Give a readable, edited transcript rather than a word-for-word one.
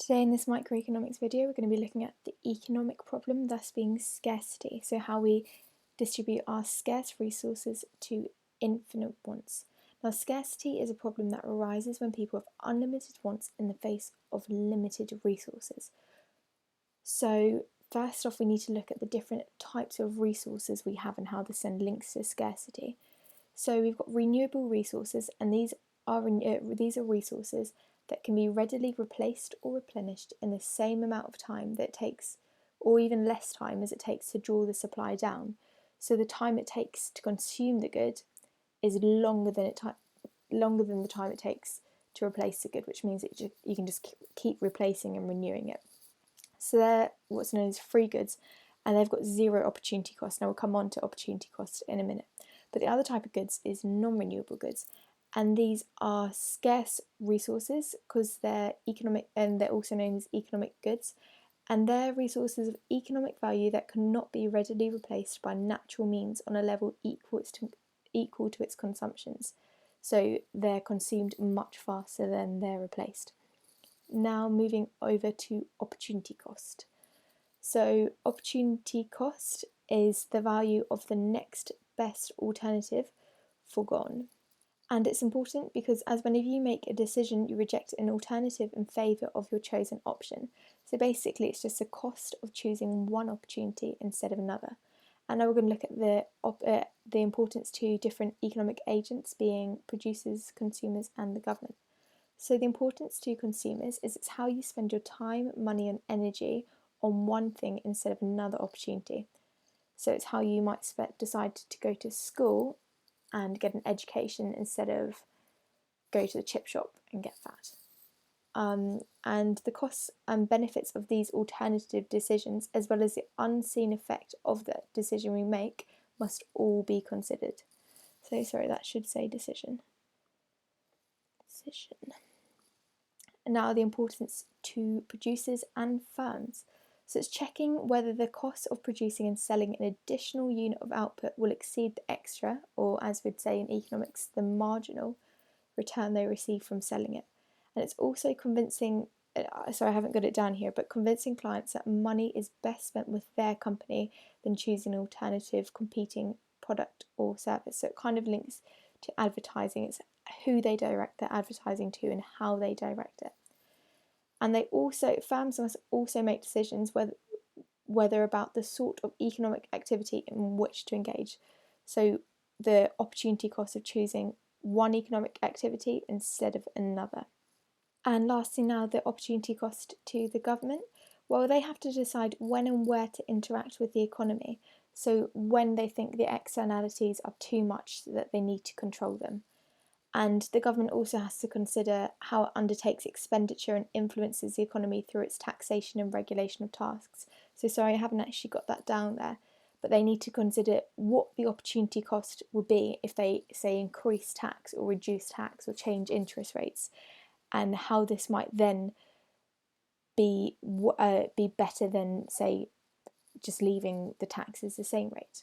Today in this microeconomics video we're going to be looking at the economic problem, thus being scarcity, so how we distribute our scarce resources to infinite wants. Now scarcity is a problem that arises when people have unlimited wants in the face of limited resources. So first off we need to look at the different types of resources we have and how this then links to scarcity. So we've got renewable resources, and these are resources that can be readily replaced or replenished in the same amount of time that it takes, or even less time as it takes to draw the supply down. So the time it takes to consume the good is longer than the time it takes to replace the good, which means that you can just keep replacing and renewing it. So they're what's known as free goods, and they've got zero opportunity cost. Now we'll come on to opportunity cost in a minute. But the other type of goods is non-renewable goods, and these are scarce resources because they're economic, and they're also known as economic goods, and they're resources of economic value that cannot be readily replaced by natural means on a level equal to its consumptions. So they're consumed much faster than they're replaced. Now moving over to opportunity cost. So opportunity cost is the value of the next best alternative foregone. And it's important because as whenever you make a decision, you reject an alternative in favour of your chosen option. So basically it's just the cost of choosing one opportunity instead of another. And now we're going to look at the importance to different economic agents, being producers, consumers and the government. So the importance to consumers is it's how you spend your time, money and energy on one thing instead of another opportunity. So it's how you might decide to go to school and get an education instead of go to the chip shop and get fat. And the costs and benefits of these alternative decisions, as well as the unseen effect of the decision we make, must all be considered. So sorry, that should say decision. And now the importance to producers and firms. So it's checking whether the cost of producing and selling an additional unit of output will exceed the extra, or as we'd say in economics, the marginal return they receive from selling it. And it's also convincing, so I haven't got it down here, but convincing clients that money is best spent with their company than choosing an alternative competing product or service. So it kind of links to advertising. It's who they direct their advertising to and how they direct it. And firms must also make decisions whether about the sort of economic activity in which to engage. So the opportunity cost of choosing one economic activity instead of another. And lastly now, the opportunity cost to the government. Well, they have to decide when and where to interact with the economy. So when they think the externalities are too much that they need to control them. And the government also has to consider how it undertakes expenditure and influences the economy through its taxation and regulation of tasks. So sorry, I haven't actually got that down there, but they need to consider what the opportunity cost will be if they, say, increase tax or reduce tax or change interest rates, and how this might then be better than, say, just leaving the taxes the same rate.